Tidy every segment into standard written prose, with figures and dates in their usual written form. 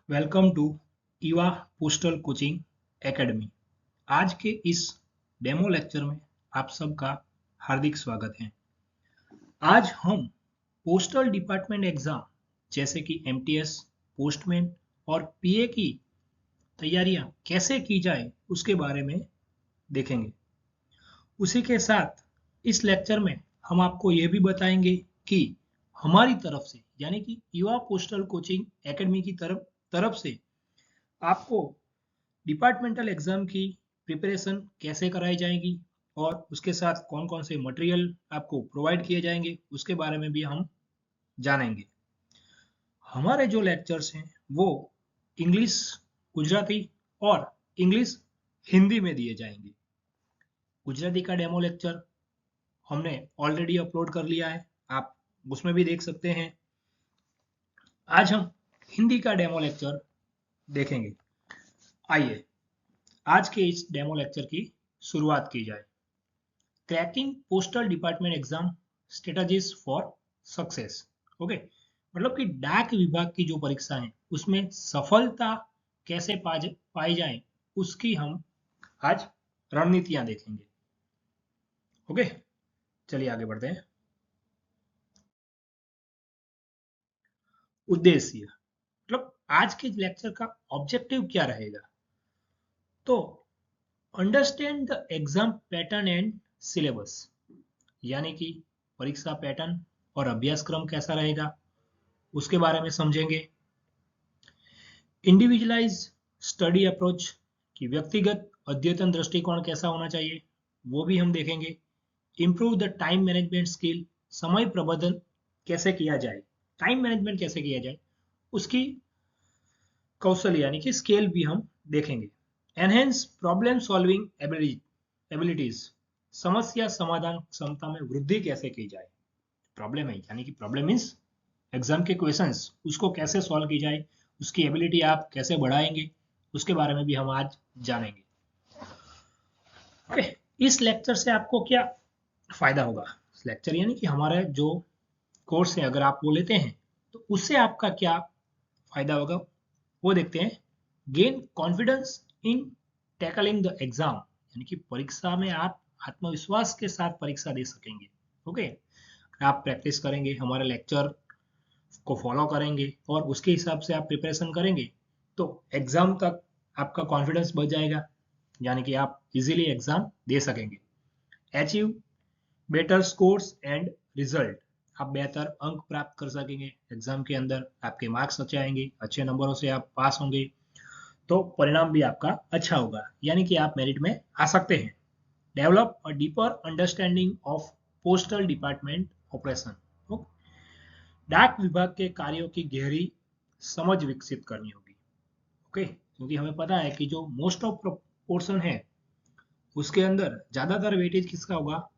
Welcome to Eva postal coaching academy. आज के इस डेमो लेक्चर में आप सबका हार्दिक स्वागत है। आज हम पोस्टल डिपार्टमेंट एग्जाम जैसे कि एमटीएस, पोस्टमैन और पीए की तैयारियां कैसे की जाए उसके बारे में देखेंगे। उसी के साथ इस लेक्चर में हम आपको यह भी बताएंगे कि हमारी तरफ से यानी कि ईवा पोस्टल कोचिंग एकेडमी की तरफ से आपको डिपार्टमेंटल एग्जाम की प्रिपरेशन कैसे कराई जाएगी और उसके साथ कौन कौन से मटेरियल आपको प्रोवाइड किए जाएंगे उसके बारे में भी हम जानेंगे। हमारे जो लेक्चर्स हैं वो इंग्लिश, गुजराती और इंग्लिश हिंदी में दिए जाएंगे। गुजराती का डेमो लेक्चर हमने ऑलरेडी अपलोड कर लिया है, आप उसमें भी देख सकते हैं। आज हम हिंदी का डेमो लेक्चर देखेंगे। आइए आज के इस डेमो लेक्चर की शुरुआत की जाए। Cracking postal department exam strategies for success. Okay, मतलब कि डाक विभाग की जो परीक्षा है उसमें सफलता कैसे पाई जाए उसकी हम आज रणनीतियां देखेंगे। ओके, चलिए आगे बढ़ते हैं। उद्देश्य मतलब आज के लेक्चर का ऑब्जेक्टिव क्या रहेगा, तो understand the exam pattern and syllabus, यानी कि परीक्षा पैटर्न और अभ्यासक्रम कैसा रहेगा उसके बारे में समझेंगे। इंडिविजुअलाइज स्टडी अप्रोच कि व्यक्तिगत अध्ययन दृष्टिकोण कैसा होना चाहिए वो भी हम देखेंगे। Improve the time management skill, समय प्रबंधन कैसे किया जाए, टाइम मैनेजमेंट कैसे किया जाए उसकी कौशल यानी कि स्किल भी हम देखेंगे। एनहेंस प्रॉब्लम सॉल्विंग एबिलिटीज, समस्या समाधान क्षमता में वृद्धि कैसे की जाए। प्रॉब्लम है यानी कि प्रॉब्लम मीन्स एग्जाम के क्वेश्चंस, उसको कैसे सॉल्व की जाए, उसकी एबिलिटी आप कैसे बढ़ाएंगे उसके बारे में भी हम आज जानेंगे। ओके, इस लेक्चर से आपको क्या फायदा होगा। लेक्चर यानी कि हमारा जो कोर्स है अगर आप वो लेते हैं तो उससे आपका क्या फायदा होगा वो देखते हैं। Gain confidence in tackling the exam, यानी कि परीक्षा में आप आत्मविश्वास के साथ परीक्षा दे सकेंगे। ओके, आप प्रैक्टिस करेंगे, हमारे लेक्चर को फॉलो करेंगे और उसके हिसाब से आप प्रिपरेशन करेंगे तो एग्जाम तक आपका कॉन्फिडेंस बढ़ जाएगा, यानी कि आप इजीली एग्जाम दे सकेंगे। Achieve better scores and result, आप बेहतर अंक प्राप्त कर सकेंगे एग्जाम के अंदर, आपके मार्क्स अच्छे आएंगे, अच्छे नंबरों से आप पास होंगे तो परिणाम भी आपका अच्छा होगा, यानी कि आप मेरिट में आ सकते हैं। Develop a deeper understanding of postal department operation, डाक विभाग के कार्यों की गहरी समझ विकसित करनी होगी। ओके, क्योंकि हमें पता है कि जो मोस्ट ऑफ पोर्शन है उसके अंदर ज्यादातर वेटेज किसका होगा,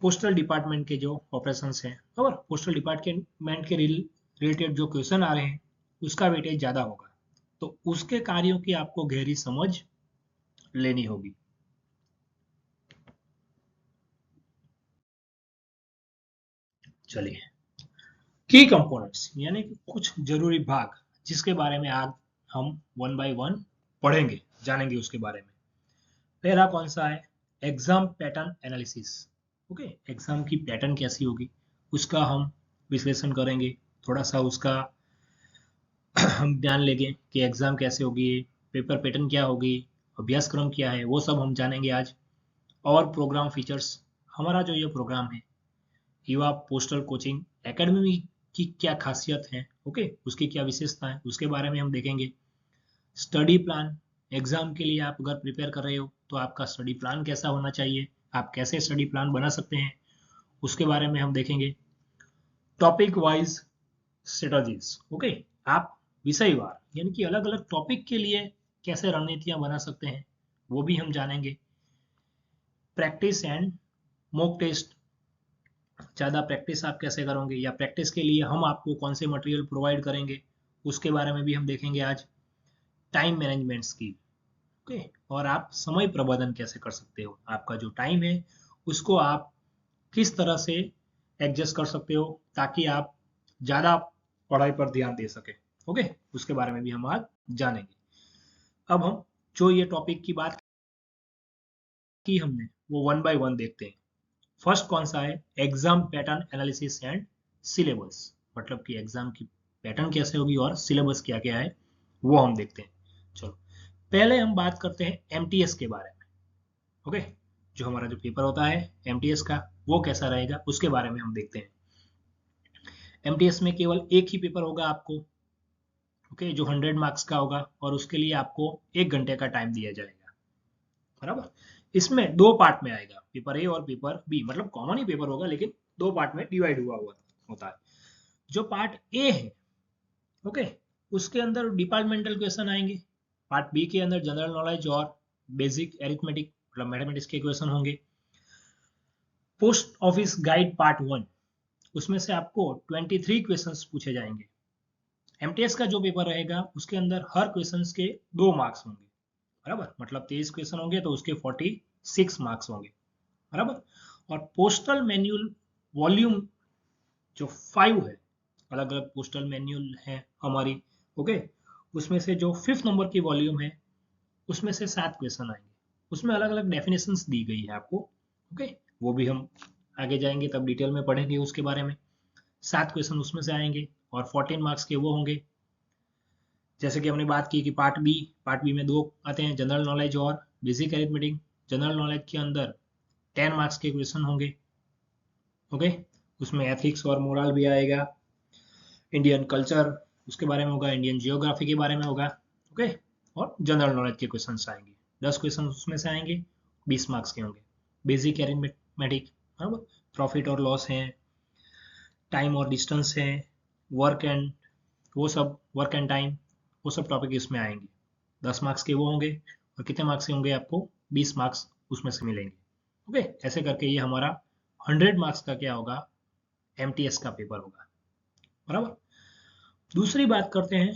पोस्टल डिपार्टमेंट के जो ऑपरेशंस हैं और पोस्टल डिपार्टमेंट के रिलेटेड जो क्वेश्चन आ रहे हैं उसका वेटेज ज्यादा होगा, तो उसके कार्यों की आपको गहरी समझ लेनी होगी। चलिए, की कंपोनेंट्स यानी कि कुछ जरूरी भाग जिसके बारे में आज हम वन बाय वन पढ़ेंगे, जानेंगे उसके बारे में। पहला कौन सा है, exam pattern analysis. Okay, exam की पैटर्न कैसी होगी उसका हम विश्लेषण करेंगे, थोड़ा सा उसका हम ध्यान लेंगे कि एग्जाम कैसे होगी, पेपर पैटर्न क्या होगी, अभ्यासक्रम क्या है, वो सब हम जानेंगे आज। और प्रोग्राम फीचर्स, हमारा जो ये प्रोग्राम है ईवा पोस्टल कोचिंग एकेडमी की क्या खासियत है, ओके, उसकी क्या विशेषता है उसके बारे में हम देखेंगे। स्टडी प्लान, एग्जाम के लिए आप अगर प्रिपेयर कर रहे हो तो आपका स्टडी प्लान कैसा होना चाहिए, आप कैसे स्टडी प्लान बना सकते हैं उसके बारे में हम देखेंगे। टॉपिक वाइज स्ट्रेटजीज, ओके, आप विषयवार यानी कि अलग अलग टॉपिक के लिए कैसे रणनीतियां बना सकते हैं वो भी हम जानेंगे। प्रैक्टिस एंड मॉक टेस्ट, ज़्यादा प्रैक्टिस आप कैसे करोगे या प्रैक्टिस के लिए हम आपको कौन से मटेरियल प्रोवाइड करेंगे उसके बारे में भी हम देखेंगे आज। टाइम मैनेजमेंट स्किल, ओके, और आप समय प्रबंधन कैसे कर सकते हो, आपका जो टाइम है उसको आप किस तरह से एडजस्ट कर सकते हो ताकि आप ज़्यादा पढ़ाई पर ध्यान दे सके। ओके, उसके बारे में भी हम आज जानेंगे। अब हम जो ये टॉपिक की बात की हमने वो वन बाय वन देखते हैं। फर्स्ट कौन सा है, exam pattern analysis and syllabus, मतलब कि एग्जाम की पैटर्न कैसे होगी और सिलेबस क्या क्या है वो हम देखते हैं। चलो पहले हम बात करते हैं एमटीएस के बारे में। ओके, जो हमारा जो पेपर होता है एमटीएस का वो कैसा रहेगा उसके बारे में हम देखते हैं। एमटीएस में केवल एक ही पेपर होगा आपको, ओके, जो 100 मार्क्स का होगा और उसके लिए आपको 1 घंटे का टाइम दिया जाएगा, बराबर। इसमें दो पार्ट में आएगा, पेपर ए और पेपर बी, मतलब कॉमन ही पेपर होगा लेकिन दो पार्ट में डिवाइड हुआ हुआ होता है। जो पार्ट ए है, ओके, उसके अंदर डिपार्टमेंटल क्वेश्चन आएंगे। पार्ट बी के अंदर जनरल नॉलेज और बेसिक एरिथमेटिक मतलब मैथमेटिक्स के क्वेश्चन होंगे। पोस्ट ऑफिस गाइड पार्ट 1, उसमें से आपको 23 क्वेश्चंस पूछे जाएंगे। एमटीएस का जो पेपर रहेगा उसके अंदर हर क्वेश्चंस के 2 मार्क्स होंगे, बराबर, मतलब 23 क्वेश्चन होंगे तो उसके 46 मार्क्स होंगे, बराबर। और पोस्टल मैन्युअल वॉल्यूम जो 5 है, अलग अलग पोस्टल मैन्युअल है हमारी, ओके, उसमें से जो 5th नंबर की वॉल्यूम है उसमें से 7 क्वेश्चन आएंगे। उसमें अलग अलग डेफिनेशंस दी गई है आपको, ओके, वो भी हम आगे जाएंगे तब डिटेल में पढ़ेंगे उसके बारे में। 7 क्वेश्चन उसमें से आएंगे और 14 मार्क्स के वो होंगे। जैसे कि हमने बात की कि पार्ट बी में 2 आते हैं, जनरल नॉलेज और बेसिक अरिथमेटिक। जनरल नॉलेज के अंदर 10 मार्क्स के क्वेश्चन होंगे, ओके, उसमें एथिक्स और मोरल भी आएगा, इंडियन कल्चर उसके बारे में होगा, इंडियन जियोग्राफी के बारे में होगा, ओके, और जनरल नॉलेज के क्वेश्चन आएंगे। 10 क्वेश्चन उसमें से आएंगे, 20 मार्क्स के होंगे। बेसिक अरिथमेटिक, बराबर, प्रॉफिट और लॉस है, टाइम और डिस्टेंस है, वर्क एंड वो सब, वर्क एंड टाइम, वो सब टॉपिक इसमें आएंगे। 10 मार्क्स के वो होंगे और कितने मार्क्स के होंगे आपको, 20 मार्क्स उसमें से मिलेंगे, ओके। ऐसे करके ये हमारा 100 मार्क्स का क्या होगा, एमटीएस का पेपर होगा, बराबर। दूसरी बात करते हैं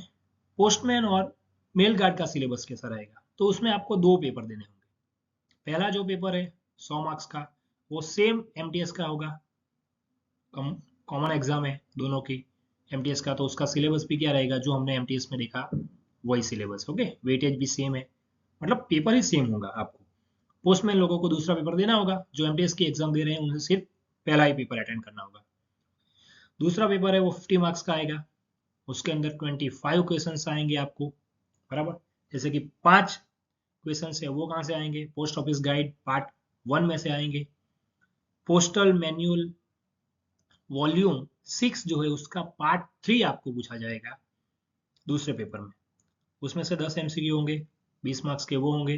पोस्टमैन और मेल गार्ड का सिलेबस कैसा रहेगा। तो उसमें आपको 2 पेपर देने होंगे। पहला जो पेपर है 100 मार्क्स का, वो सेम एमटीएस का होगा, कॉमन एग्जाम है दोनों की एमटीएस का, तो उसका सिलेबस भी क्या रहेगा जो हमने एमटीएस में देखा वही सिलेबस, ओके। वेटेज भी सेम है, मतलब पेपर ही सेम होगा आपको। पोस्टमैन लोगों को दूसरा पेपर देना होगा, जो एमटीएस की एग्जाम दे रहे हैं उन्हें सिर्फ पहला ही पेपर अटेंड करना होगा। दूसरा पेपर है वो 50 मार्क्स का आएगा, उसके अंदर 25 क्वेश्चन आएंगे आपको, बराबर। जैसे कि 5 क्वेश्चन है वो कहाँ से आएंगे, पोस्ट ऑफिस गाइड पार्ट 1 में से आएंगे। पोस्टल मैन्युअल वॉल्यूम 6 जो है उसका पार्ट 3 आपको पूछा जाएगा दूसरे पेपर में, उसमें से 10 एमसीक्यू होंगे, 20 मार्क्स के वो होंगे।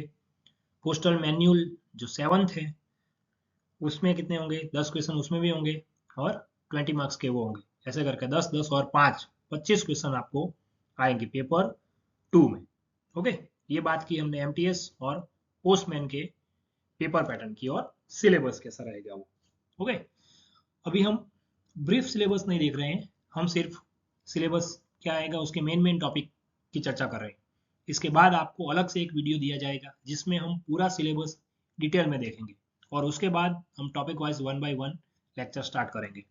पोस्टल मैन्युअल जो 7th है उसमें कितने होंगे, 10 क्वेश्चन उसमें भी होंगे और 20 मार्क्स के वो होंगे। ऐसे करके 10 10 और 5 25 क्वेश्चन आपको आएंगे पेपर 2 में, ओके। ये बात की हमने एमटीएस और पोस्टमैन के पेपर पैटर्न की और सिलेबस कैसा रहेगा वो, ओके। अभी हम ब्रीफ सिलेबस नहीं देख रहे हैं, हम सिर्फ सिलेबस क्या आएगा उसके मेन टॉपिक की चर्चा कर रहे हैं। इसके बाद आपको अलग से एक वीडियो दिया जाएगा जिसमें हम पूरा सिलेबस डिटेल में देखेंगे और उसके बाद हम topic wise 1 by 1 lecture start करेंगे।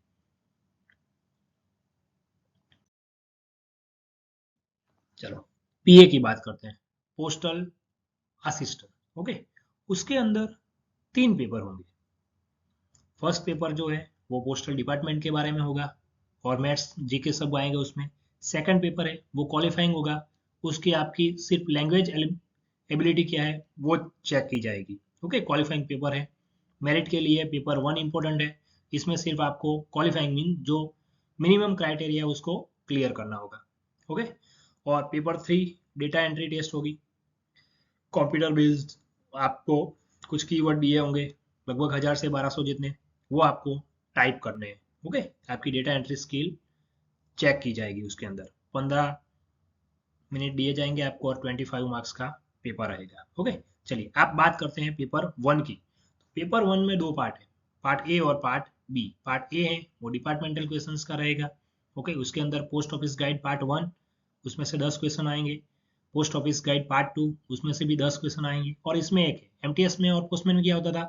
चलो पीए की बात करते हैं, पोस्टल असिस्टेंट, ओके। उसके अंदर 3 पेपर होंगे। फर्स्ट पेपर जो है वो पोस्टल डिपार्टमेंट के बारे में होगा और मैथ्स जीके सब आएंगे उसमें। सेकंड पेपर है वो क्वालिफाइंग होगा, उसकी आपकी सिर्फ लैंग्वेज एबिलिटी क्या है वो चेक की जाएगी, ओके। क्वालिफाइंग पेपर है, मेरिट के लिए पेपर 1 इंपॉर्टेंट है, इसमें सिर्फ आपको क्वालिफाइंग मीन जो मिनिमम क्राइटेरिया उसको क्लियर करना होगा, ओके। और पेपर 3 डेटा एंट्री टेस्ट होगी, कंप्यूटर बेस्ड, आपको कुछ कीवर्ड दिए होंगे लगभग 1000 से 1200 जितने, वो आपको टाइप करने हैं, ओके। आपकी डेटा एंट्री स्किल चेक की जाएगी उसके अंदर। 15 मिनट दिए जाएंगे आपको और 25 मार्क्स का पेपर रहेगा, ओके। चलिए आप बात करते हैं पेपर 1 की। पेपर 1 में 2 पार्ट है, पार्ट ए और पार्ट बी। पार्ट ए है वो डिपार्टमेंटल क्वेश्चंस का रहेगा, ओके। उसके अंदर पोस्ट ऑफिस गाइड पार्ट 1, उसमें से 10 क्वेश्चन आएंगे। पोस्ट ऑफिस गाइड पार्ट 2, उसमें से भी 10 क्वेश्चन आएंगे। और इसमें एक है एमटीएस में और पोस्टमैन में क्या होता था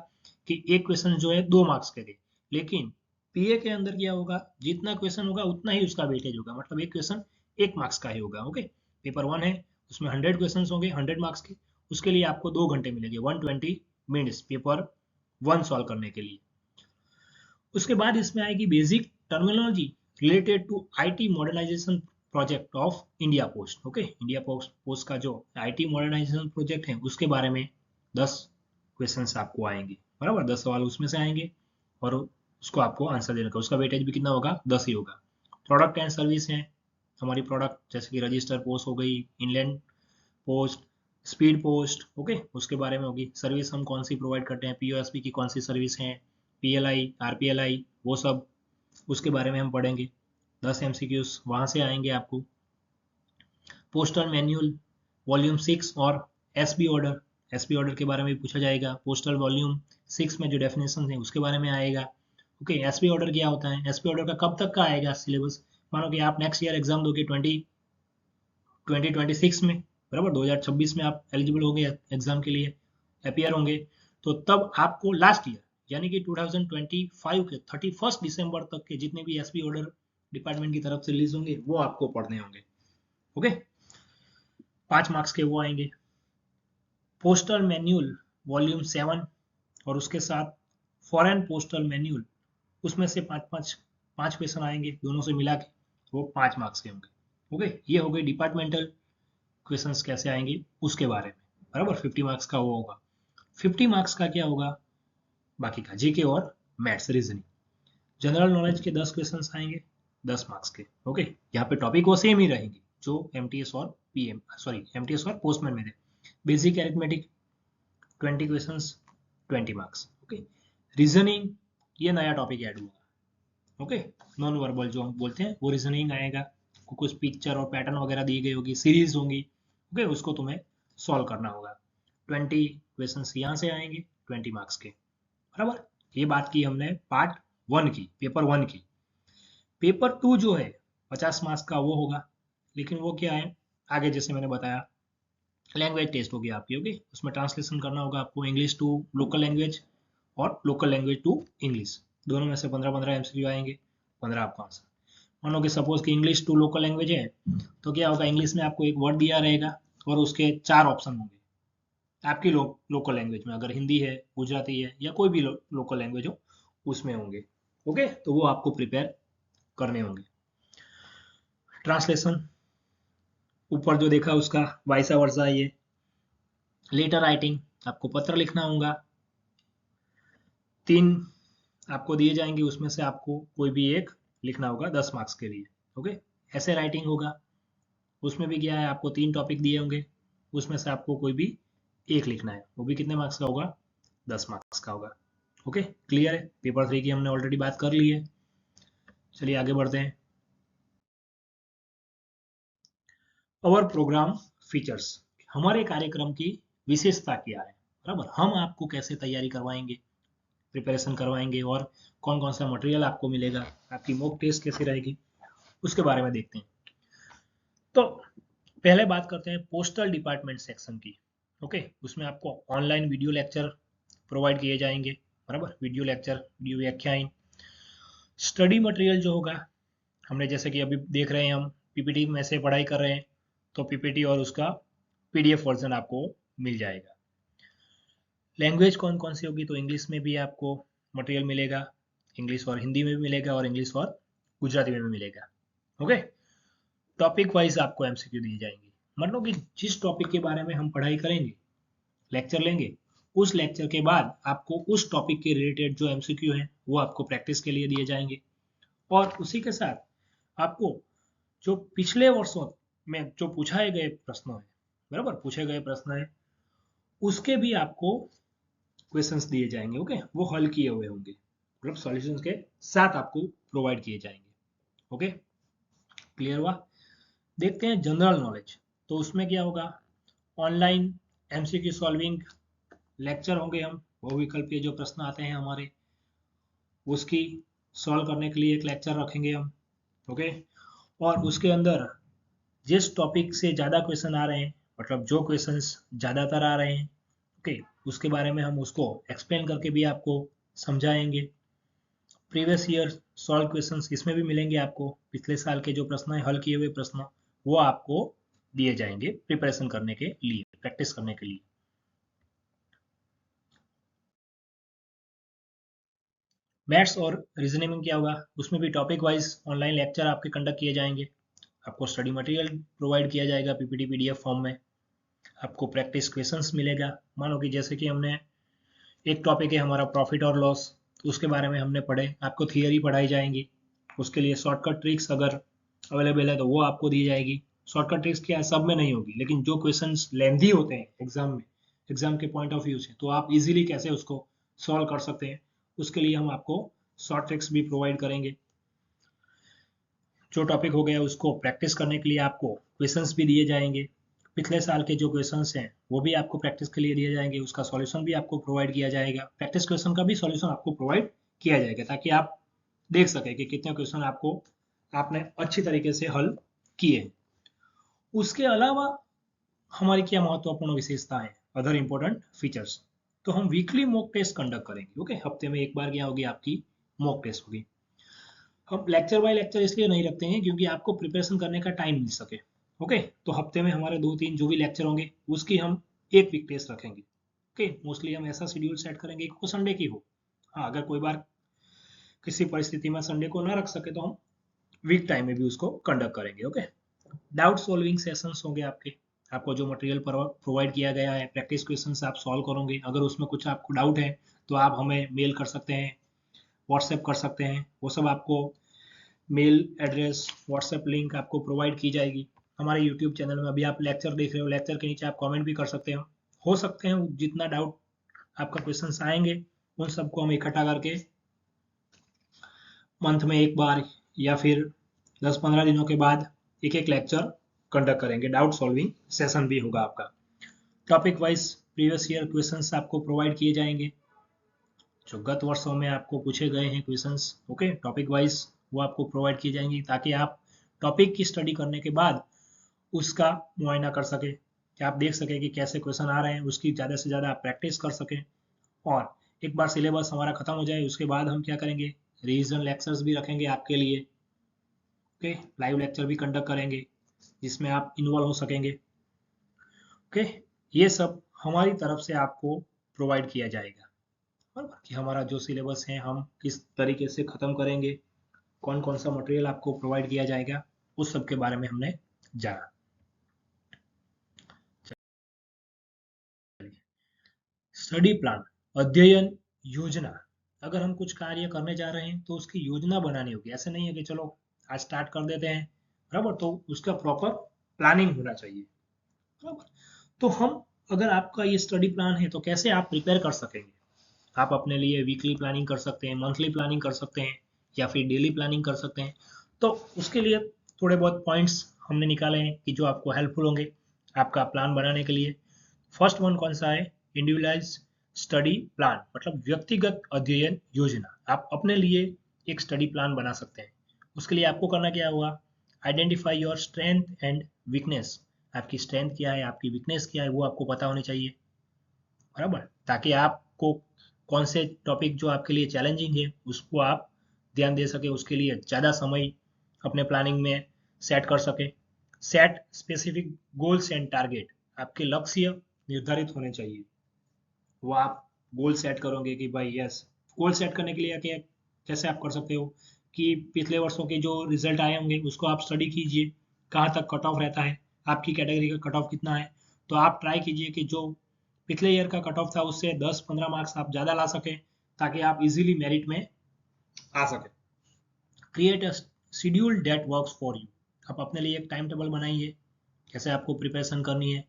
कि एक क्वेश्चन जो है 2 मार्क्स के थे, लेकिन पीए के अंदर क्या होगा, जितना क्वेश्चन होगा उतना ही उसका वेटेज होगा, मतलब एक क्वेश्चन 1 मार्क्स का ही होगा। ओके, पेपर 1 है, उसमें 100 क्वेश्चंस होंगे 100 मार्क्स के। उसके लिए आपको 2 घंटे मिलेंगे, 120 मिनट्स पेपर 1 सॉल्व करने के लिए। उसके बाद इसमें आएगी basic terminology related to IT modernisation project of India Post. Okay, India Post का जो आईटी मॉडर्नाइजेशन प्रोजेक्ट है उसके बारे में 10 क्वेश्चंस आपको आएंगे, बराबर 10 सवाल उसमें से आएंगे और उसको आपको आंसर देने का, उसका वेटेज भी कितना होगा, 10 ही होगा। प्रोडक्ट एंड सर्विस है हमारी, प्रोडक्ट जैसे कि रजिस्टर पोस्ट हो गई, inland post, speed post. Okay, उसके बारे में होगी। सर्विस हम कौन सी प्रोवाइड करते हैं, पीओएसपी की कौन सी सर्विस है, पीएलआई, आरपीएलआई, वो सब उसके बारे में हम पढ़ेंगे। 10 एमसीक्यूज वहां से आएंगे आपको। पोस्टल मैन्युअल वॉल्यूम 6 और एसबी ऑर्डर, एसबी ऑर्डर के बारे में पूछा जाएगा। पोस्टल वॉल्यूम 6 में जो डेफिनेशन है उसके बारे में आएगा। ओके, एसबी ऑर्डर क्या होता है, एसबी ऑर्डर का कब तक का आएगा सिलेबस, मानो कि आप नेक्स्ट ईयर एग्जाम दोगे 2026 में, बराबर 2026 में आप एलिजिबल होंगे एग्जाम के लिए, अपियर होंगे, तो तब आपको लास्ट ईयर यानी कि 2025 के 31 दिसंबर तक के जितने भी एसबी ऑर्डर डिपार्टमेंट की तरफ से रिलीज होंगे वो आपको पढ़ने होंगे। ओके, 5 मार्क्स के वो आएंगे। पोस्टल मैन्युअल वॉल्यूम 7 और उसके साथ फॉरेन पोस्टल मैन्युअल, उसमें से 5 क्वेश्चन आएंगे दोनों से मिला के, वो 5 मार्क्स के होंगे। ओके, ये हो गई डिपार्टमेंटल क्वेश्चंस कैसे आएंगे उसके बारे में, बराबर 50 मार्क्स का वो होगा। 50 मार्क्स का क्या होगा, बाकी का जीके और मैथ्स रीजनिंग। जनरल नॉलेज के 10 क्वेश्चंस आएंगे 10 मार्क्स के। ओके, यहाँ पे टॉपिक वो सेम ही रहेंगे जो एमटीएस और एमटीएस और पोस्टमैन में थे। Basic arithmetic 20 questions 20 marks. Okay, reasoning ये नया टॉपिक ऐड हुआ। ओके, नॉन वर्बल जो हम बोलते हैं वो रीजनिंग आएगा, कुछ पिक्चर और पैटर्न वगैरह दी गई होगी, सीरीज होंगी। ओके, उसको तुम्हें सॉल्व करना होगा। 20 क्वेश्चंस यहाँ से आएंगे 20 मार्क्स के, बराबर। ये बात की हमने पार्ट 1 की, पेपर 1 की। पेपर 2 जो है 50 मार्क्स का वो होगा, लेकिन वो क्या है, आगे जैसे मैंने बताया लैंग्वेज टेस्ट होगी आपकी। ओके, उसमें ट्रांसलेशन करना होगा आपको, इंग्लिश टू लोकल लैंग्वेज और लोकल लैंग्वेज टू इंग्लिश, दोनों में से 15-15 एमसीक्यू आएंगे, 15 आपका आंसर। मानो कि सपोज कि इंग्लिश टू लोकल लैंग्वेज है, तो क्या होगा, इंग्लिश में आपको एक वर्ड दिया रहेगा और उसके 4 ऑप्शन होंगे आपकी लोकल लैंग्वेज में, अगर हिंदी है, गुजराती है या कोई भी लोकल लैंग्वेज हो उसमें होंगे। ओके, तो वो आपको प्रिपेयर करने होंगे। ट्रांसलेशन ऊपर जो देखा उसका वाइसा वर्सा ये। लेटर राइटिंग आपको पत्र लिखना होगा, 3 आपको दिए जाएंगे, उसमें से आपको कोई भी एक लिखना होगा 10 मार्क्स के लिए। ओके, ऐसे राइटिंग होगा, उसमें भी क्या है, आपको 3 टॉपिक दिए होंगे, उसमें से आपको कोई भी एक लिखना है, वो भी कितने मार्क्स का होगा, 10 मार्क्स का होगा। ओके, क्लियर है। पेपर 3 की हमने ऑलरेडी बात कर ली है, चलिए आगे बढ़ते हैं। अवर प्रोग्राम फीचर्स, हमारे कार्यक्रम की विशेषता क्या है, बराबर, हम आपको कैसे तैयारी करवाएंगे, प्रिपरेशन करवाएंगे और कौन कौन सा मटेरियल आपको मिलेगा, आपकी मॉक टेस्ट कैसी रहेगी, उसके बारे में देखते हैं। तो पहले बात करते हैं पोस्टल डिपार्टमेंट सेक्शन की। ओके, उसमें आपको ऑनलाइन वीडियो लेक्चर प्रोवाइड किए जाएंगे, बराबर, वीडियो लेक्चर, वीडियो व्याख्यान। स्टडी मटेरियल जो होगा, हमने जैसे कि अभी देख रहे हैं हम पीपीटी में से पढ़ाई कर रहे हैं, तो पीपीटी और उसका पीडीएफ वर्जन आपको मिल जाएगा। लैंग्वेज कौन कौन सी होगी, तो इंग्लिश में भी आपको मटेरियल मिलेगा, इंग्लिश और हिंदी में भी मिलेगा और इंग्लिश और गुजराती में भी मिलेगा। ओके, टॉपिक वाइज आपको एमसीक्यू दिए जाएंगे, मतलब कि जिस टॉपिक के बारे में हम पढ़ाई करेंगे, लेक्चर लेंगे, उस लेक्चर के बाद आपको उस टॉपिक के रिलेटेड जो एमसीक्यू है वो आपको प्रैक्टिस के लिए दिए जाएंगे। और उसी के साथ आपको जो पिछले वर्षों में जो पूछाए गए प्रश्न है, बराबर, पूछे गए प्रश्न है, उसके भी आपको क्वेश्चंस दिए जाएंगे। ओके, वो हल किए हुए होंगे, मतलब सॉल्यूशंस के साथ आपको प्रोवाइड किए जाएंगे। ओके, क्लियर हुआ। देखते हैं जनरल नॉलेज, तो उसमें क्या होगा, ऑनलाइन एमसीक्यू सॉल्विंग लेक्चर होंगे, हम बहुविकल्प के जो प्रश्न आते हैं हमारे उसकी सॉल्व करने के लिए एक लेक्चर रखेंगे हम। ओके, और उसके अंदर जिस टॉपिक से ज़्यादा क्वेश्चन आ रहे हैं, मतलब जो क्वेश्चंस ज़्यादातर आ रहे हैं, ओके, उसके बारे में हम उसको एक्सप्लेन करके भी आपको समझाएंगे। प्रीवियस ईयर सॉल्व क्वेश्चंस इसमें भी मिलेंगे आपको, पिछले साल के जो प्रश्न है, हल किए हुए प्रश्न वो आपको दिए जाएंगे प्रिपरेशन करने के लिए, प्रैक्टिस करने के लिए। मैथ्स और रीजनिंग में क्या होगा, उसमें भी टॉपिक वाइज ऑनलाइन लेक्चर आपके कंडक्ट किए जाएंगे, आपको स्टडी मटेरियल प्रोवाइड किया जाएगा पीपीटी पीडीएफ फॉर्म में, आपको प्रैक्टिस क्वेश्चंस मिलेगा। मानो कि जैसे कि हमने एक टॉपिक है हमारा प्रॉफिट और लॉस, तो उसके बारे में हमने पढ़े, आपको थियरी पढ़ाई जाएंगी, उसके लिए शॉर्टकट ट्रिक्स अगर अवेलेबल है तो वो आपको दी जाएगी। शॉर्टकट ट्रिक्स क्या है, सब में नहीं होगी, लेकिन जो क्वेश्चंस लेंथी होते हैं एग्जाम में, एग्जाम के पॉइंट ऑफ व्यू से, तो आप इजीली कैसे उसको सॉल्व कर सकते हैं, उसके लिए हम आपको शॉर्ट ट्रिक्स भी प्रोवाइड करेंगे। जो टॉपिक हो गया उसको प्रैक्टिस करने के लिए आपको क्वेश्चंस भी दिए जाएंगे, पिछले साल के जो क्वेश्चंस हैं वो भी आपको प्रैक्टिस के लिए दिए जाएंगे, उसका सॉल्यूशन भी आपको प्रोवाइड किया जाएगा, प्रैक्टिस क्वेश्चन का भी सॉल्यूशन आपको प्रोवाइड किया जाएगा, ताकि आप देख सके कि कितने क्वेश्चन आपको आपने अच्छी तरीके से हल किए। उसके अलावा हमारी क्या महत्वपूर्ण विशेषता है, अदर इंपॉर्टेंट फीचर्स, तो हम वीकली मॉक टेस्ट कंडक्ट करेंगे। ओके, हफ्ते में एक बार क्या होगी, आपकी मॉक टेस्ट होगी। हम लेक्चर बाय लेक्चर इसलिए नहीं रखते हैं क्योंकि आपको प्रिपरेशन करने का टाइम मिल सके। ओके, तो हफ्ते में हमारे 2-3 जो भी लेक्चर होंगे उसकी हम एक वीक टेस्ट रखेंगे। ओके, मोस्टली हम ऐसा शेड्यूल सेट करेंगे कि वो संडे की हो। हाँ, अगर कोई बार किसी परिस्थिति में संडे को ना रख सके तो हम वीक टाइम में भी उसको कंडक्ट करेंगे। ओके, डाउट सॉल्विंग सेशंस होंगे आपके, आपको जो मटेरियल प्रोवाइड किया गया है, प्रैक्टिस क्वेश्चंस आप सॉल्व करोगे, अगर उसमें कुछ आपको डाउट है तो आप हमें मेल कर सकते हैं, व्हाट्सएप कर सकते हैं, वो सब आपको मेल एड्रेस, व्हाट्सएप लिंक आपको प्रोवाइड की जाएगी। हमारे यूट्यूब चैनल में अभी आप लेक्चर देख रहे हो, लेक्चर के नीचे आप कमेंट भी कर सकते हो सकते हैं जितना डाउट आपका क्वेश्चन आएंगे उन सबको हम इकट्ठा करके मंथ में एक बार या फिर 10-15 दिनों के बाद एक एक लेक्चर कंडक्ट करेंगे, डाउट सॉल्विंग सेशन भी होगा आपका। Topic wise previous year questions आपको प्रोवाइड किए जाएंगे, जो गत वर्षों में आपको पूछे गए हैं क्वेश्चंस। ओके, टॉपिक वाइज वो आपको प्रोवाइड किए जाएंगे ताकि आप टॉपिक की स्टडी करने के बाद उसका मुआयना कर सके, कि आप देख सके कि कैसे क्वेश्चन आ रहे हैं, उसकी ज़्यादा से ज़्यादा आप प्रैक्टिस कर सकें। और एक बार सिलेबस हमारा खत्म हो जाए उसके बाद हम क्या करेंगे, रिविजन लेक्चर्स भी रखेंगे आपके लिए। ओके, लाइव लेक्चर भी कंडक्ट करेंगे जिसमें आप इन्वॉल्व हो सकेंगे। ओके, ये सब हमारी तरफ से आपको प्रोवाइड किया जाएगा, और कि हमारा जो सिलेबस है हम किस तरीके से ख़त्म करेंगे, कौन कौन सा मटेरियल आपको प्रोवाइड किया जाएगा, उस सब के बारे में हमने जाना। स्टडी प्लान, अध्ययन योजना, अगर हम कुछ कार्य करने जा रहे हैं तो उसकी योजना बनानी होगी, ऐसे नहीं है कि चलो आज स्टार्ट कर देते हैं, बराबर, तो उसका प्रॉपर प्लानिंग होना चाहिए, बराबर। तो हम, अगर आपका ये स्टडी प्लान है तो कैसे आप प्रिपेयर कर सकेंगे, आप अपने लिए वीकली प्लानिंग कर सकते हैं, मंथली प्लानिंग कर सकते हैं, या फिर डेली प्लानिंग कर सकते हैं। तो उसके लिए थोड़े बहुत पॉइंट्स हमने निकाले हैं कि जो आपको हेल्पफुल होंगे आपका प्लान बनाने के लिए। फर्स्ट वन कौन सा है, इंडिविजुअलाइज स्टडी प्लान, मतलब व्यक्तिगत अध्ययन योजना। आप अपने लिए एक स्टडी प्लान बना सकते हैं। उसके लिए आपको करना क्या होगा, identify your strength and weakness, आपकी स्ट्रेंथ क्या है, आपकी वीकनेस क्या है, वो आपको पता होनी चाहिए, बराबर, ताकि आपको कौन से टॉपिक जो आपके लिए चैलेंजिंग है उसको आप ध्यान दे सके, उसके लिए ज़्यादा समय अपने प्लानिंग में सेट कर सके। Set specific goals and target, आपके लक्ष्य निर्धारित होने चाहिए, वो आप गोल सेट करोगे कि भाई यस, गोल सेट करने के लिए क्या, कैसे आप कर सकते हो कि पिछले वर्षों के जो रिजल्ट आए होंगे उसको आप स्टडी कीजिए, कहाँ तक कट ऑफ रहता है, आपकी कैटेगरी का कट ऑफ कितना है, तो आप ट्राई कीजिए कि जो पिछले ईयर का कट ऑफ था उससे 10-15 मार्क्स आप ज़्यादा ला सकें, ताकि आप इजीली मेरिट में आ सकें। Create a schedule that works for you, आप अपने लिए एक टाइम टेबल बनाइए कैसे आपको प्रिपरेशन करनी है,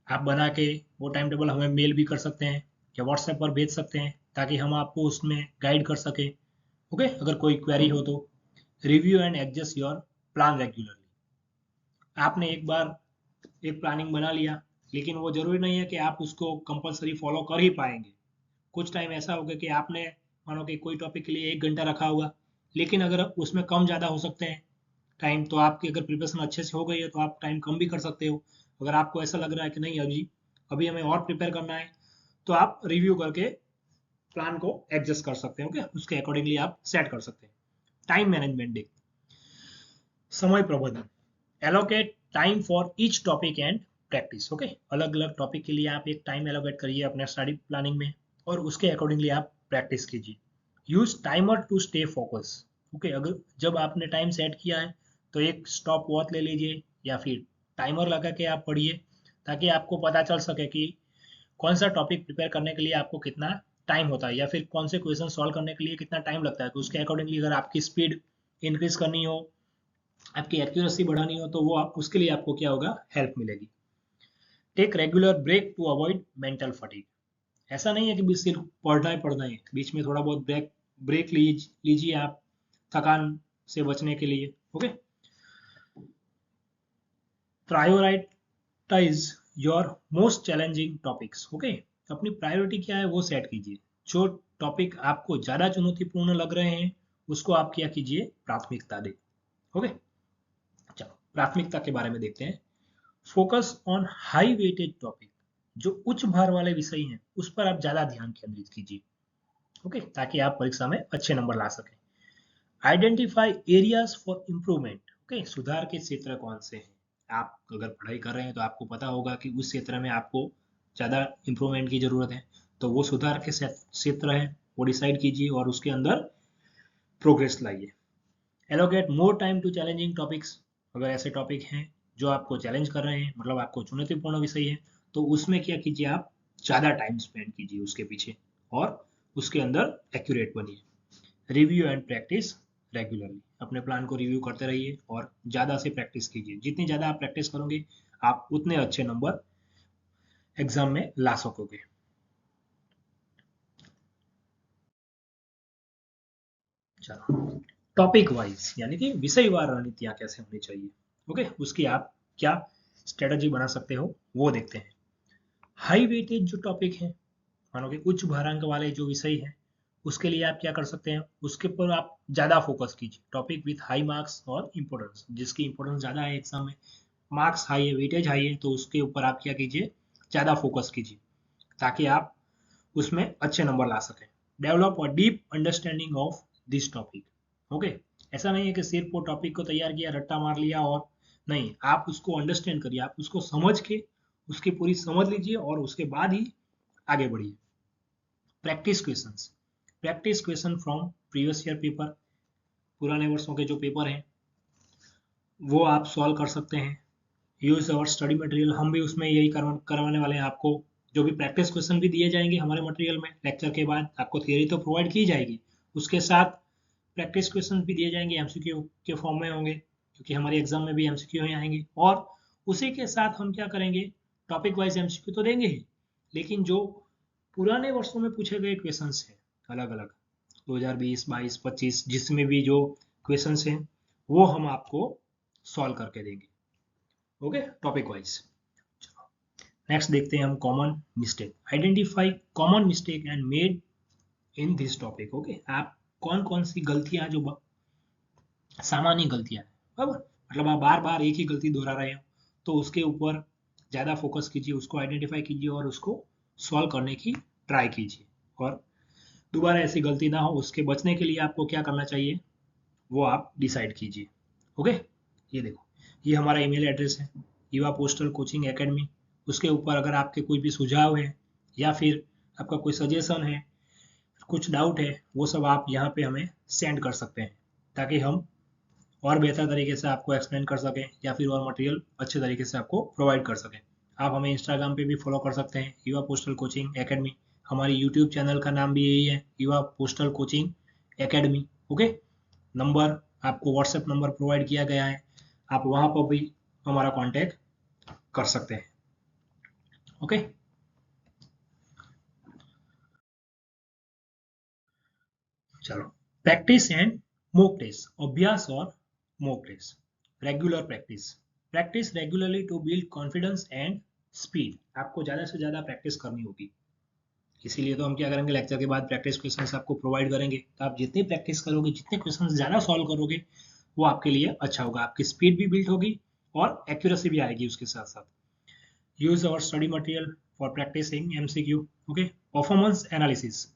आप बना के वो टाइम टेबल हमें मेल भी कर सकते हैं या व्हाट्सएप पर भेज सकते हैं ताकि हम आपको उसमें गाइड कर सकें। ओके, अगर कोई क्वेरी हो तो review and adjust your plan regularly, आपने एक बार एक प्लानिंग बना लिया लेकिन वो जरूरी नहीं है कि आप उसको कंपलसरी फॉलो कर ही पाएंगे। कुछ टाइम ऐसा होगा कि आपने मानो कि कोई टॉपिक के लिए 1 घंटा रखा होगा, लेकिन अगर उसमें कम ज़्यादा हो सकते हैं टाइम, तो आपकी अगर प्रिपरेशन अच्छे से हो गई है तो आप टाइम कम भी कर सकते हो। अगर आपको ऐसा लग रहा है कि नहीं अभी अभी हमें और प्रिपेयर करना है, तो आप रिव्यू करके प्लान को एडजस्ट कर सकते हो, उसके अकॉर्डिंगली आप सेट कर सकते हैं। टाइम मैनेजमेंट, देख, समय प्रबंधन, allocate time for each topic and practice. Okay, अलग अलग टॉपिक के लिए आप एक टाइम एलोकेट करिए अपने स्टडी प्लानिंग में और उसके अकॉर्डिंगली आप प्रैक्टिस कीजिए। Use timer to stay focus. Okay, अगर जब आपने टाइम सेट किया है तो एक स्टॉप वॉच ले लीजिए या फिर टाइमर लगा के आप पढ़िए, ताकि आपको पता चल सके कि कौन सा टॉपिक प्रिपेयर करने के लिए आपको कितना टाइम होता है या फिर कौन से क्वेश्चन सॉल्व करने के लिए कितना टाइम लगता है। तो उसके अकॉर्डिंगली अगर आपकी स्पीड इंक्रीज करनी हो, आपकी एक्यूरेसी बढ़ानी हो, तो वो उसके लिए आपको क्या होगा, हेल्प मिलेगी। Take regular break to avoid mental fatigue. ऐसा नहीं है कि सिर्फ पढ़ना है, बीच में थोड़ा बहुत ब्रेक ब्रेक लीजिए आप, थकान से बचने के लिए। Okay, prioritise your most challenging topics. Okay, अपनी प्रायोरिटी क्या है वो सेट कीजिए। जो टॉपिक आपको ज्यादा चुनौतीपूर्ण लग रहे हैं उसको आप क्या कीजिए, प्राथमिकता दे। ओके, चलो प्राथमिकता के बारे में देखते हैं। Focus on high weighted topic. जो उच्च भार वाले विषय हैं उस पर आप ज्यादा ध्यान केंद्रित कीजिए। ओके, ताकि आप परीक्षा में अच्छे नंबर ला सकें। Identify areas for improvement. Okay, सुधार के क्षेत्र कौन से हैं। आप अगर पढ़ाई कर रहे हैं तो आपको पता होगा कि उस क्षेत्र में आपको ज़्यादा इम्प्रूवमेंट की ज़रूरत है, तो वो सुधार के क्षेत्र है वो डिसाइड कीजिए और उसके अंदर प्रोग्रेस लाइए। Allocate more time to challenging topics. अगर ऐसे टॉपिक हैं जो आपको चैलेंज कर रहे हैं, मतलब आपको चुनौतीपूर्ण विषय है, तो उसमें क्या कीजिए, आप ज़्यादा टाइम स्पेंड कीजिए उसके पीछे और उसके अंदर एक्यूरेट बनिए। Review and practice regularly. अपने प्लान को रिव्यू करते रहिए और ज़्यादा से प्रैक्टिस कीजिए। जितनी ज़्यादा आप प्रैक्टिस करोगे आप उतने अच्छे नंबर एग्जाम में ला सकोगे। चलो, टॉपिक वाइज यानी कि विषयवार रणनीतियाँ कैसे होनी चाहिए। ओके, उसकी आप क्या स्ट्रेटजी बना सकते हो वो देखते हैं। हाई वेटेज जो टॉपिक है, मानो कि उच्च भारांक वाले जो विषय है, उसके लिए आप क्या कर सकते हैं, उसके ऊपर आप ज़्यादा फोकस कीजिए। टॉपिक विथ हाई मार्क्स और इंपॉर्टेंस, जिसकी इंपॉर्टेंस ज़्यादा है एग्जाम में, मार्क्स हाई है, वेटेज हाई है, तो उसके ऊपर आप क्या कीजिए, ज़्यादा फोकस कीजिए ताकि आप उसमें अच्छे नंबर ला सकें। Develop a deep understanding of this topic. Okay, ऐसा नहीं है कि सिर्फ वो टॉपिक को तैयार किया, रट्टा मार लिया, और नहीं, आप उसको अंडरस्टैंड करिए, आप उसको समझ के उसकी पूरी समझ लीजिए और उसके बाद ही आगे बढ़िए। Practice questions. Practice question from previous year paper. पुराने वर्षों के जो पेपर हैं वो आप सॉल्व कर सकते हैं। Use our study material. हम भी उसमें यही करवाने वाले हैं आपको। जो भी प्रैक्टिस क्वेश्चन भी दिए जाएंगे हमारे मटेरियल में, लेक्चर के बाद आपको थियरी तो प्रोवाइड की जाएगी, उसके साथ प्रैक्टिस क्वेश्चन भी दिए जाएंगे, एमसीक्यू के फॉर्म में होंगे, क्योंकि हमारे एग्जाम में भी एमसीक्यू ही आएंगे। और उसी के साथ हम क्या करेंगे, टॉपिक वाइज एमसीक्यू तो देंगे ही, लेकिन जो पुराने वर्षों में पूछे गए क्वेश्चंस हैं अलग अलग, 2020, 22, 25, जिसमें भी जो क्वेश्चंस हैं वो हम आपको सॉल्व करके देंगे। Okay, topic wise. नेक्स्ट देखते हैं हम common mistake. Identify common mistake and made in this topic. Okay, आप कौन कौन सी गलतियां जो सामान्य गलतियां हैं, बराबर, मतलब आप बार बार एक ही गलती दोहरा रहे हो, तो उसके ऊपर ज़्यादा फोकस कीजिए, उसको आइडेंटिफाई कीजिए और उसको सॉल्व करने की ट्राई कीजिए। और दोबारा ऐसी गलती ना हो, उसके बचने के लिए आपको क्या करना चाहिए वो आप डिसाइड कीजिए। ओके, ये देखो, ये हमारा ईमेल एड्रेस है, युवा पोस्टल कोचिंग एकेडमी। उसके ऊपर अगर आपके कोई भी सुझाव है या फिर आपका कोई सजेशन है, कुछ डाउट है, वो सब आप यहाँ पे हमें सेंड कर सकते हैं, ताकि हम और बेहतर तरीके से आपको एक्सप्लेन कर सकें या फिर और मटेरियल अच्छे तरीके से आपको प्रोवाइड कर सकें। आप हमें इंस्टाग्राम पे भी फॉलो कर सकते हैं, युवा पोस्टल कोचिंग एकेडमी। हमारी यूट्यूब चैनल का नाम भी यही है, युवा postal coaching academy. Okay, number आपको व्हाट्सएप नंबर प्रोवाइड किया गया है, आप वहाँ पर भी हमारा कांटेक्ट कर सकते हैं। ओके, चलो, प्रैक्टिस एंड मॉक टेस्ट। अभ्यास और mock test. Regular practice. Practice regularly to build confidence and speed. आपको ज़्यादा से ज़्यादा प्रैक्टिस करनी होगी, इसीलिए तो हम क्या करेंगे, लेक्चर के बाद प्रैक्टिस क्वेश्चंस आपको प्रोवाइड करेंगे। तो आप जितनी प्रैक्टिस करोगे, जितने क्वेश्चंस ज़्यादा सॉल्व करोगे, वो आपके लिए अच्छा होगा, आपकी स्पीड भी बिल्ड होगी और एक्यूरेसी भी आएगी उसके साथ साथ। Use our study material for practising MCQ. Okay, performance analysis.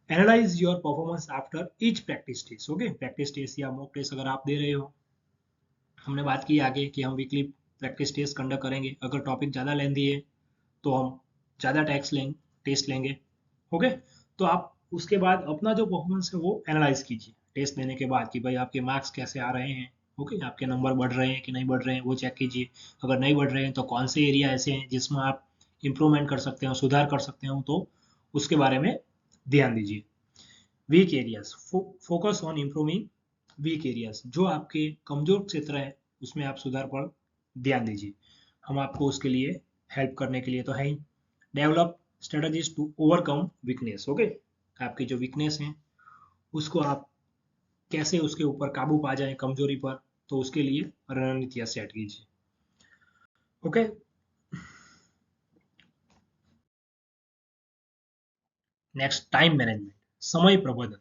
Analyse your performance after each practice test. Okay, practice test या मॉक टेस्ट अगर आप दे रहे हो हमने बात की आगे कि हम वीकली प्रैक्टिस टेस्ट कंडक्ट करेंगे। अगर टॉपिक ज़्यादा लेंदी है तो हम ज़्यादा टेस्ट लेंगे। ओके, तो आप उसके बाद अपना जो परफॉर्मेंस है वो एनालाइज कीजिए टेस्ट देने के बाद कि भाई आपके मार्क्स कैसे आ रहे हैं। ओके, आपके नंबर बढ़ रहे हैं कि नहीं बढ़ रहे हैं वो चेक कीजिए। अगर नहीं बढ़ रहे हैं तो कौन से एरिया ऐसे हैं जिसमें आप इम्प्रूवमेंट कर सकते हो, सुधार कर सकते हो, तो उसके बारे में ध्यान दीजिए। Weak areas, focus on improving weak areas. जो आपके कमजोर क्षेत्र है उसमें आप सुधार पर ध्यान दीजिए। हम आपको उसके लिए हेल्प करने के लिए तो है ही। Develop strategies to overcome weakness. Okay, आपकी जो वीकनेस है उसको आप कैसे उसके ऊपर काबू पा जाए कमजोरी पर, तो उसके लिए रणनीतियां सेट कीजिए। ओके, नेक्स्ट टाइम मैनेजमेंट, समय प्रबंधन।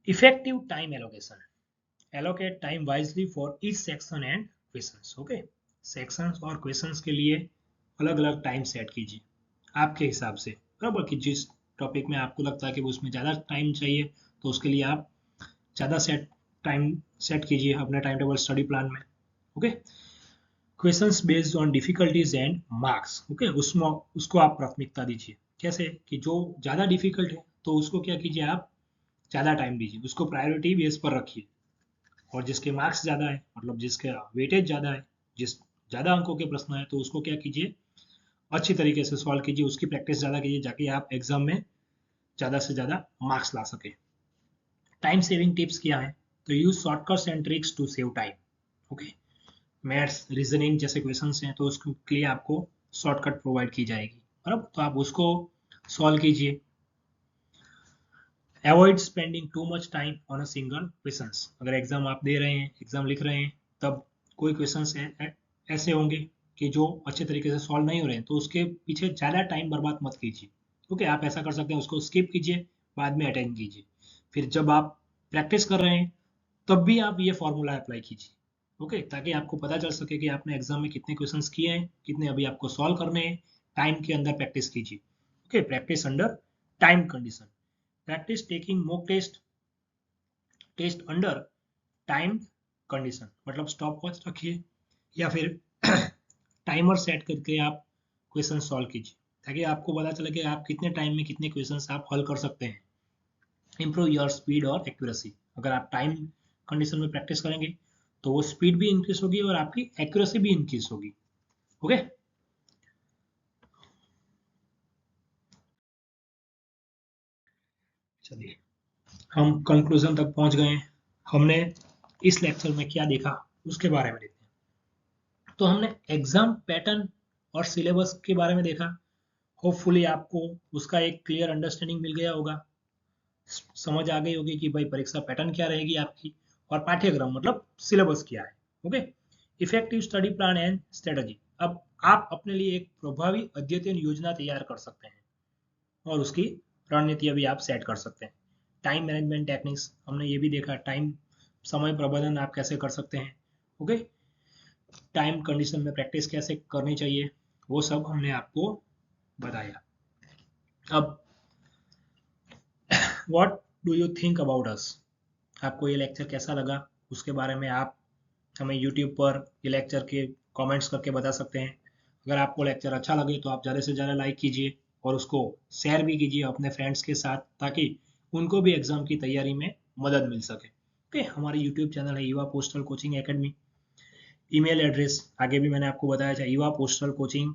Effective time allocation, allocate time wisely for each section and questions. Okay, sections और क्वेश्चंस के लिए अलग अलग टाइम सेट कीजिए आपके हिसाब से, बराबर, कि जिस टॉपिक में आपको लगता है कि उसमें ज़्यादा टाइम चाहिए तो उसके लिए आप ज़्यादा टाइम सेट कीजिए अपने टाइम टेबल स्टडी प्लान में। Okay, questions based on difficulties and marks. Okay, उसमें उसको आप प्राथमिकता दीजिए। कैसे कि जो ज़्यादा डिफिकल्ट है तो उसको क्या कीजिए, आप ज़्यादा टाइम दीजिए, उसको प्रायोरिटी बेस पर रखिए। और जिसके मार्क्स ज़्यादा है, मतलब जिसके वेटेज ज़्यादा है, जिस ज़्यादा अंकों के प्रश्न है, तो उसको क्या कीजिए, अच्छी तरीके से सॉल्व कीजिए, उसकी प्रैक्टिस ज़्यादा कीजिए ताकि आप एग्जाम में ज़्यादा से ज़्यादा मार्क्स ला सके। टाइम सेविंग टिप्स क्या है, तो use shortcuts and tricks to save time. Okay, maths reasoning जैसे क्वेश्चन हैं तो उसके लिए आपको शॉर्टकट प्रोवाइड की जाएगी, बराबर, तो आप उसको सॉल्व कीजिए। Avoid spending too much time on a single questions. अगर एग्जाम आप दे रहे हैं, एग्जाम लिख रहे हैं, तब कोई क्वेश्चंस ऐसे होंगे कि जो अच्छे तरीके से सॉल्व नहीं हो रहे हैं, तो उसके पीछे ज़्यादा टाइम बर्बाद मत कीजिए। ओके, आप ऐसा कर सकते हैं, उसको स्किप कीजिए, बाद में अटेंड कीजिए। फिर जब आप प्रैक्टिस कर रहे हैं तब भी आप ये फॉर्मूला अप्लाई कीजिए। ओके, ताकि आपको पता चल सके कि आपने एग्जाम में कितने क्वेश्चंस किए हैं, कितने अभी आपको सॉल्व करने हैं। टाइम के अंदर प्रैक्टिस कीजिए। Okay, practice under time condition. Practice taking mock test under time condition, मतलब स्टॉप वॉच रखिए या फिर टाइमर सेट करके आप क्वेश्चन सॉल्व कीजिए, ताकि आपको पता चले कि आप कितने टाइम में कितने क्वेश्चंस आप हल कर सकते हैं। इम्प्रूव योर स्पीड और एक्यूरेसी। अगर आप टाइम कंडीशन में प्रैक्टिस करेंगे तो वो स्पीड भी इंक्रीज होगी और आपकी एक्यूरेसी भी इंक्रीज होगी। ओके, चलिए हम कंक्लूजन तक पहुंच गए हैं। हमने इस लेक्चर में क्या देखा उसके बारे में देखते हैं। तो हमने एग्जाम पैटर्न और सिलेबस के बारे में देखा। होपफुली आपको उसका एक क्लियर अंडरस्टैंडिंग मिल गया होगा, समझ आ गई होगी कि भाई परीक्षा पैटर्न क्या रहेगी आपकी और पाठ्यक्रम मतलब सिलेबस क्या है। Okay, effective study plan and strategy. अब आप अपने लिए एक प्रभावी अद्यतन योजना तैयार कर सकते हैं और उसकी रणनीतियां भी आप सेट कर सकते हैं। टाइम मैनेजमेंट टेक्निक्स हमने ये भी देखा, टाइम समय प्रबंधन आप कैसे कर सकते हैं। ओके, टाइम कंडीशन में प्रैक्टिस कैसे करनी चाहिए, वो सब हमने आपको बताया। अब what do you think about us, आपको ये लेक्चर कैसा लगा उसके बारे में आप हमें यूट्यूब पर ये लेक्चर के कमेंट्स करके बता सकते हैं। अगर आपको लेक्चर अच्छा लगे तो आप ज़्यादा से ज़्यादा लाइक कीजिए और उसको शेयर भी कीजिए अपने फ्रेंड्स के साथ, ताकि उनको भी एग्जाम की तैयारी में मदद मिल सके। ओके, हमारी यूट्यूब चैनल है युवा postal coaching academy. Email address आगे भी मैंने आपको बताया था, युवा पोस्टल कोचिंग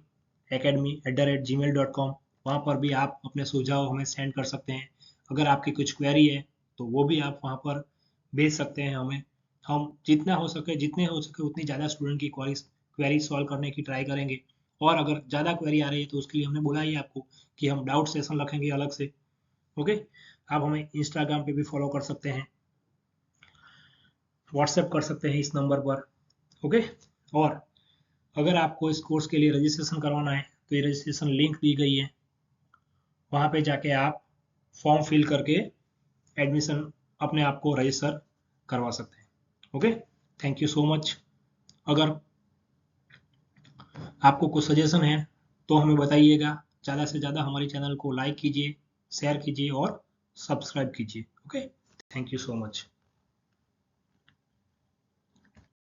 academy@gmail.com। वहाँ पर भी आप अपने सुझाव हमें सेंड कर सकते हैं। अगर आपकी कुछ क्वेरी है तो वो भी आप वहाँ पर भेज सकते हैं हमें। हम जितने हो सके उतनी ज़्यादा स्टूडेंट की क्वेरी सॉल्व करने की ट्राई करेंगे। और अगर ज़्यादा क्वेरी आ रही है तो उसके लिए हमने बोला ही आपको कि हम डाउट सेशन रखेंगे अलग से। ओके, आप हमें इंस्टाग्राम पे भी फॉलो कर सकते हैं, व्हाट्सएप कर सकते हैं इस नंबर पर। ओके, और अगर आपको इस कोर्स के लिए रजिस्ट्रेशन करवाना है तो ये रजिस्ट्रेशन लिंक दी गई है, वहाँ पे जाके आप फॉर्म फिल करके एडमिशन अपने आप को रजिस्टर करवा सकते हैं। Okay, thank you so much. अगर आपको कुछ सजेशन है तो हमें बताइएगा। ज़्यादा से ज़्यादा हमारे चैनल को लाइक कीजिए, शेयर कीजिए और सब्सक्राइब कीजिए। Okay, thank you so much.